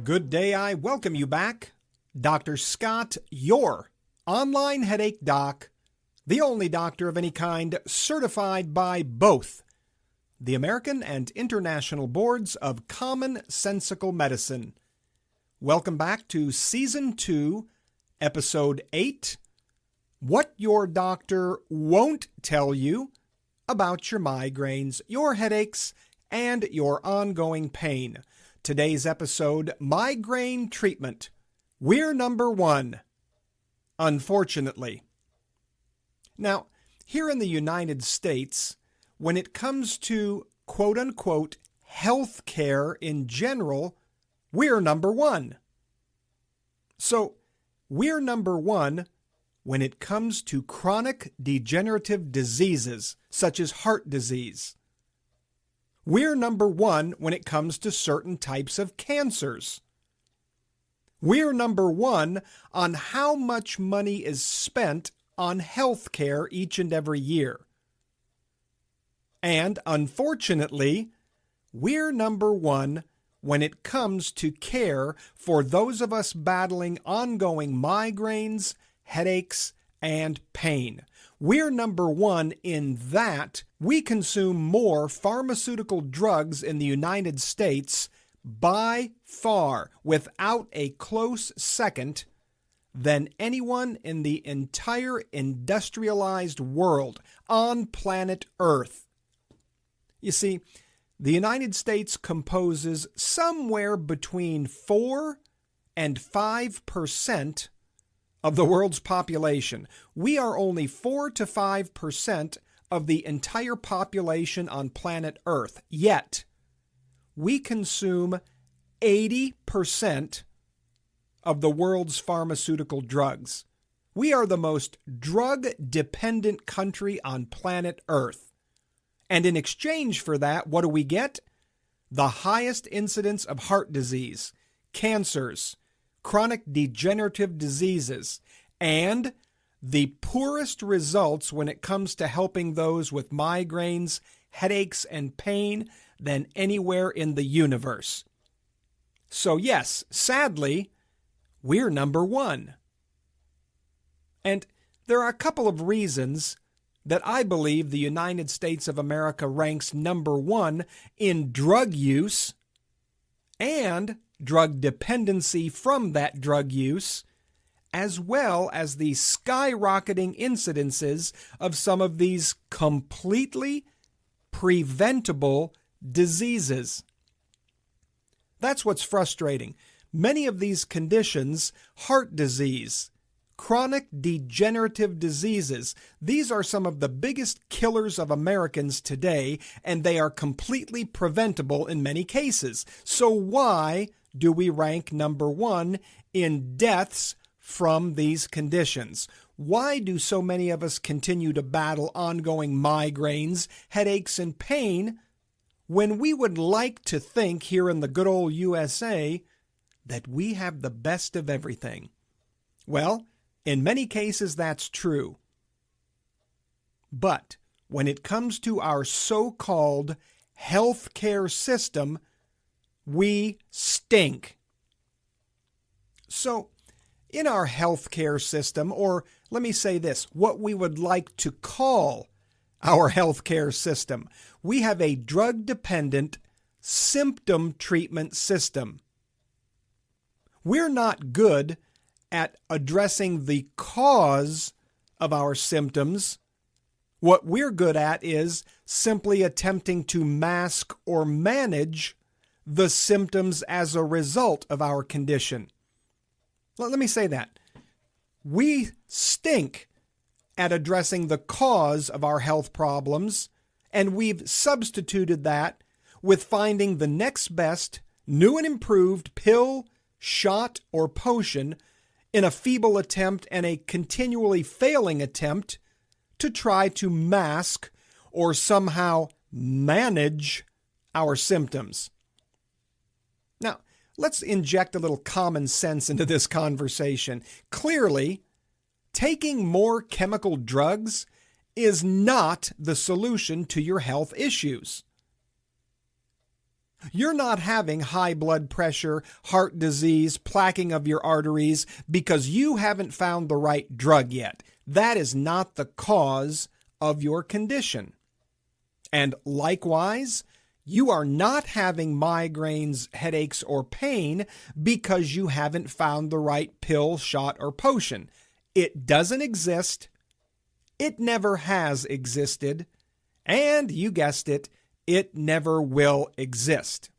Good day. I welcome you back. Dr. Scott, your online headache doc, the only doctor of any kind certified by both the American and International Boards of Commonsensical Medicine. Welcome back to Season 2, Episode 8, What Your Doctor Won't Tell You About Your Migraines, Your Headaches, and Your Ongoing Pain. Today's episode, Migraine Treatment. We're number 1, unfortunately. Now, here in the United States, when it comes to quote-unquote health care in general, we're number 1. So, we're number 1 when it comes to chronic degenerative diseases, such as heart disease. We're number 1 when it comes to certain types of cancers. We're number 1 on how much money is spent on health care each and every year. And unfortunately, we're number 1 when it comes to care for those of us battling ongoing migraines, headaches, and pain. We're number 1 in that we consume more pharmaceutical drugs in the United States by far, without a close second, than anyone in the entire industrialized world on planet Earth. You see, the United States composes somewhere between 4 and 5% of the world's population. We are only 4 to 5% of the entire population on planet Earth. Yet, we consume 80% of the world's pharmaceutical drugs. We are the most drug-dependent country on planet Earth. And in exchange for that, what do we get? The highest incidence of heart disease, cancers, chronic degenerative diseases, and the poorest results when it comes to helping those with migraines, headaches, and pain than anywhere in the universe. So yes, sadly, we're number 1. And there are a couple of reasons that I believe the United States of America ranks number 1 in drug use and drug dependency from that drug use, as well as the skyrocketing incidences of some of these completely preventable diseases. That's what's frustrating. Many of these conditions, heart disease, chronic degenerative diseases, these are some of the biggest killers of Americans today, and they are completely preventable in many cases. So why do we rank number 1 in deaths from these conditions? Why do so many of us continue to battle ongoing migraines, headaches, and pain when we would like to think here in the good old USA that we have the best of everything? Well, in many cases that's true. But when it comes to our so-called healthcare system, we stink. So, in our healthcare system, or let me say this, what we would like to call our healthcare system, we have a drug-dependent symptom treatment system. We're not good at addressing the cause of our symptoms. What we're good at is simply attempting to mask or manage the symptoms as a result of our condition. Let me say that. We stink at addressing the cause of our health problems, and we've substituted that with finding the next best, new and improved pill, shot, or potion in a feeble attempt and a continually failing attempt to try to mask or somehow manage our symptoms. Now, let's inject a little common sense into this conversation. Clearly, taking more chemical drugs is not the solution to your health issues. You're not having high blood pressure, heart disease, plaquing of your arteries because you haven't found the right drug yet. That is not the cause of your condition. And likewise, you are not having migraines, headaches, or pain because you haven't found the right pill, shot, or potion. It doesn't exist. It never has existed. And you guessed it, it never will exist.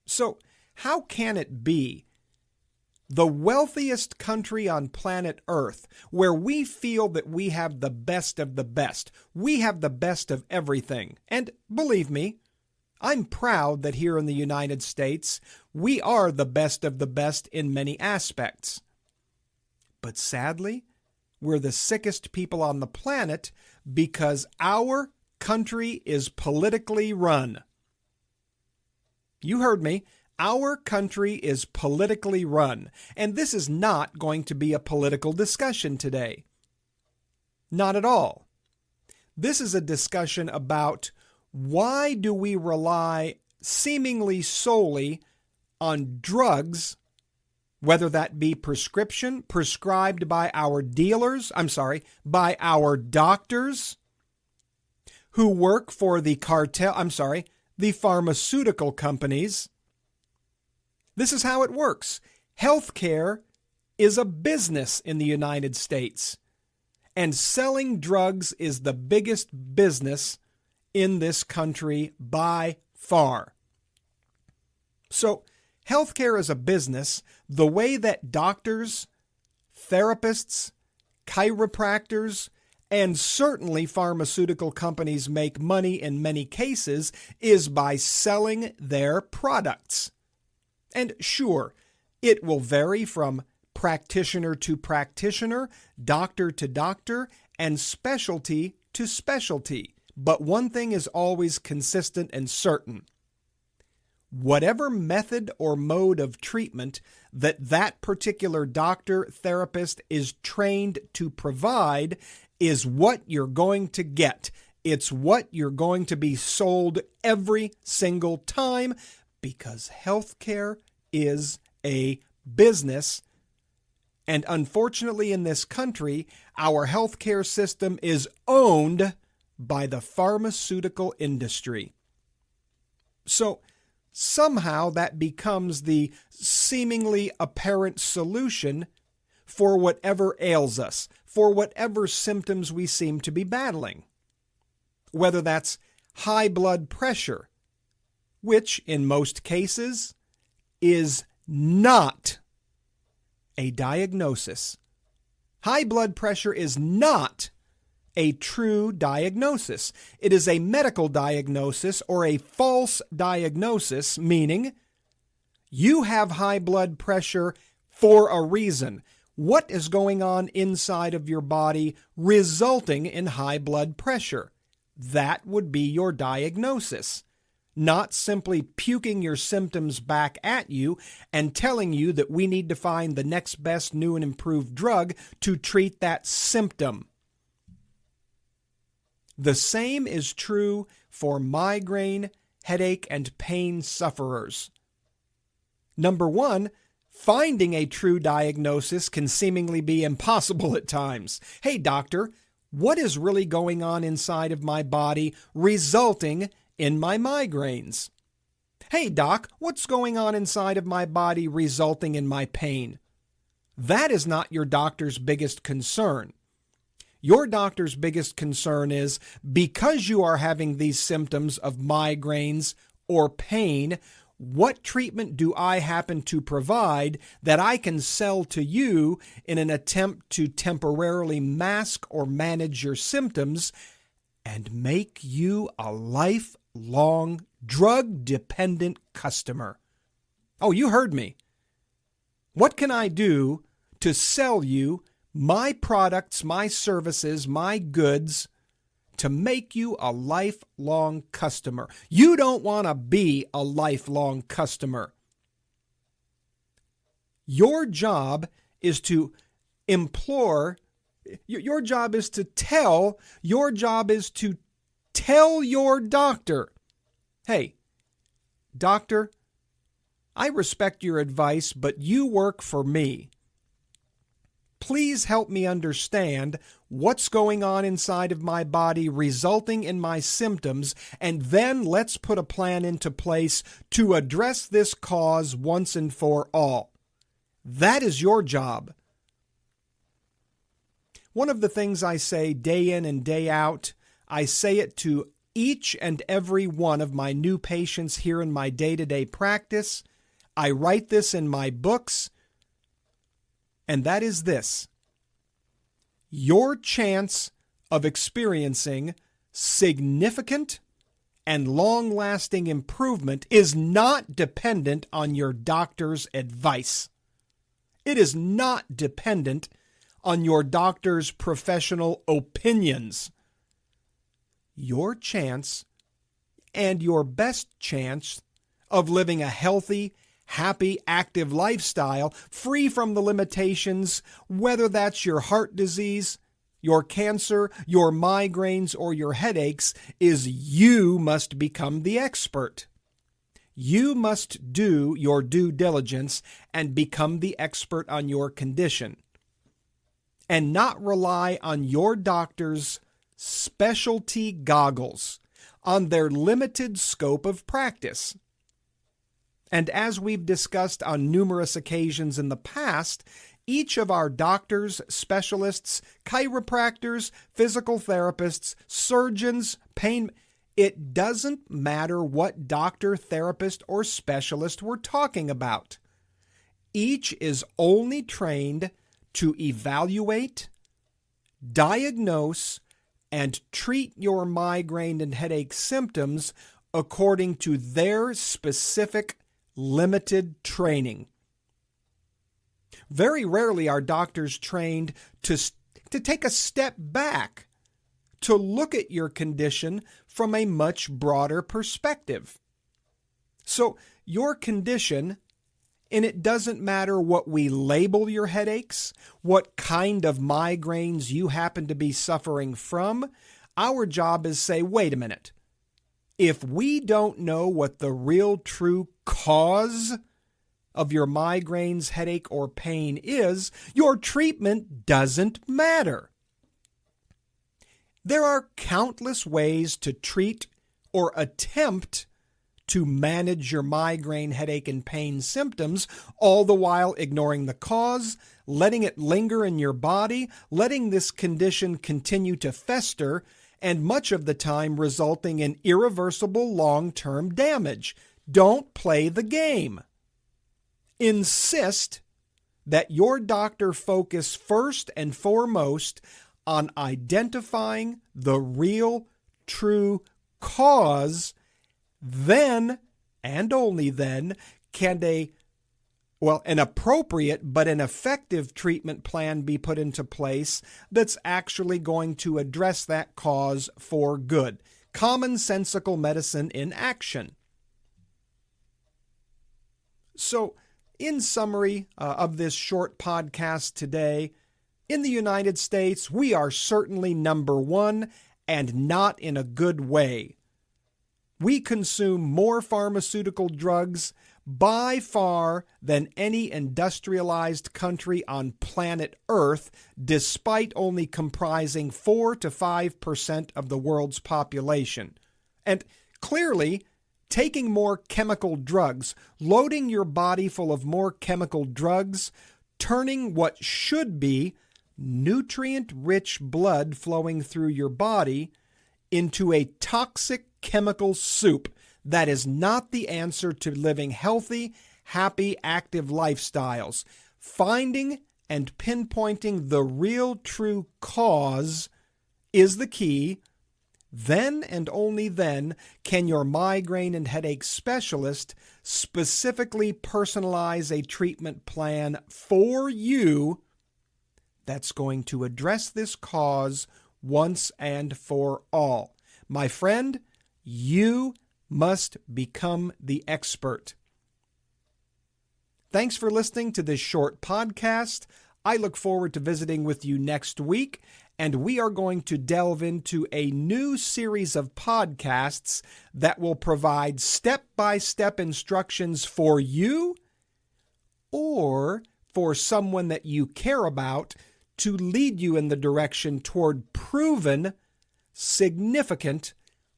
So, how can it be the wealthiest country on planet Earth, where we feel that we have the best of the best, we have the best of everything, and believe me, I'm proud that here in the United States, we are the best of the best in many aspects. But sadly, we're the sickest people on the planet because our country is politically run. You heard me. Our country is politically run, and this is not going to be a political discussion today. Not at all. This is a discussion about why do we rely seemingly solely on drugs, whether that be prescribed by our by our doctors who work for the the pharmaceutical companies. This is how it works. Healthcare is a business in the United States, and selling drugs is the biggest business in this country by far. So, healthcare is a business the way that doctors, therapists, chiropractors, and certainly pharmaceutical companies make money in many cases is by selling their products. And sure, it will vary from practitioner to practitioner, doctor to doctor, and specialty to specialty. But one thing is always consistent and certain. Whatever method or mode of treatment that particular doctor, therapist is trained to provide is what you're going to get. It's what you're going to be sold every single time because healthcare is a business. And unfortunately in this country, our healthcare system is owned by the pharmaceutical industry. So somehow that becomes the seemingly apparent solution for whatever ails us, for whatever symptoms we seem to be battling. Whether that's high blood pressure, which in most cases is not a diagnosis. High blood pressure is not a true diagnosis. It is a medical diagnosis or a false diagnosis, meaning you have high blood pressure for a reason. What is going on inside of your body resulting in high blood pressure? That would be your diagnosis. Not simply puking your symptoms back at you and telling you that we need to find the next best new and improved drug to treat that symptom. The same is true for migraine, headache, and pain sufferers. Number one, finding a true diagnosis can seemingly be impossible at times. Hey, doctor, what is really going on inside of my body resulting in my migraines? Hey, doc, what's going on inside of my body resulting in my pain? That is not your doctor's biggest concern. Your doctor's biggest concern is because you are having these symptoms of migraines or pain, what treatment do I happen to provide that I can sell to you in an attempt to temporarily mask or manage your symptoms and make you a lifelong drug-dependent customer? Oh, you heard me. What can I do to sell you my products, my services, my goods to make you a lifelong customer? You don't want to be a lifelong customer. Your job is to implore, your job is to tell your doctor, Hey, doctor, I respect your advice, but you work for me. Please help me understand what's going on inside of my body resulting in my symptoms, and then let's put a plan into place to address this cause once and for all. That is your job. One of the things I say day in and day out, I say it to each and every one of my new patients here in my day-to-day practice. I write this in my books, and that is this: your chance of experiencing significant and long-lasting improvement is not dependent on your doctor's advice. It is not dependent on your doctor's professional opinions. Your chance and your best chance of living a healthy, happy, active lifestyle, free from the limitations, whether that's your heart disease, your cancer, your migraines, or your headaches, is you must become the expert. You must do your due diligence and become the expert on your condition, and not rely on your doctor's specialty goggles, on their limited scope of practice. And as we've discussed on numerous occasions in the past, each of our doctors, specialists, chiropractors, physical therapists, surgeons, it doesn't matter what doctor, therapist, or specialist we're talking about. Each is only trained to evaluate, diagnose, and treat your migraine and headache symptoms according to their specific limited training. Very rarely are doctors trained to take a step back, to look at your condition from a much broader perspective. So your condition, and it doesn't matter what we label your headaches, what kind of migraines you happen to be suffering from, our job is say, wait a minute. If we don't know what the real true cause of your migraines, headache, or pain is, your treatment doesn't matter. There are countless ways to treat or attempt to manage your migraine, headache, and pain symptoms, all the while ignoring the cause, letting it linger in your body, letting this condition continue to fester, and much of the time resulting in irreversible long-term damage. Don't play the game. Insist that your doctor focus first and foremost on identifying the real, true cause. Then, and only then, can an appropriate but an effective treatment plan be put into place that's actually going to address that cause for good. Commonsensical medicine in action. So, in summary of this short podcast today, in the United States, we are certainly number one, and not in a good way. We consume more pharmaceutical drugs by far than any industrialized country on planet Earth, despite only comprising 4 to 5% of the world's population. And clearly, taking more chemical drugs, loading your body full of more chemical drugs, turning what should be nutrient-rich blood flowing through your body into a toxic chemical soup, that is not the answer to living healthy, happy, active lifestyles. Finding and pinpointing the real true cause is the key. Then and only then can your migraine and headache specialist specifically personalize a treatment plan for you that's going to address this cause once and for all. My friend, you must become the expert. Thanks for listening to this short podcast. I look forward to visiting with you next week. and we are going to delve into a new series of podcasts that will provide step-by-step instructions for you or for someone that you care about to lead you in the direction toward proven, significant,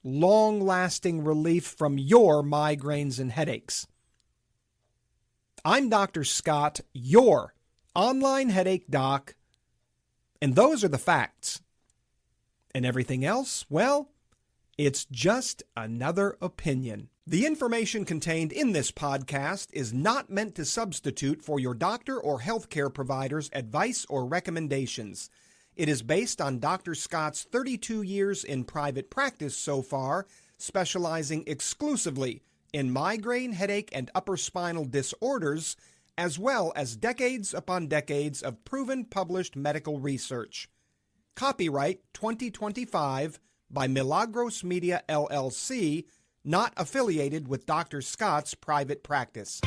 long-lasting relief from your migraines and headaches. I'm Dr. Scott, your online headache doc, and those are the facts. And everything else, well, it's just another opinion. The information contained in this podcast is not meant to substitute for your doctor or healthcare provider's advice or recommendations. It is based on Dr. Scott's 32 years in private practice so far, specializing exclusively in migraine, headache, and upper spinal disorders, as well as decades upon decades of proven published medical research. Copyright 2025 by Milagros Media LLC, not affiliated with Dr. Scott's private practice.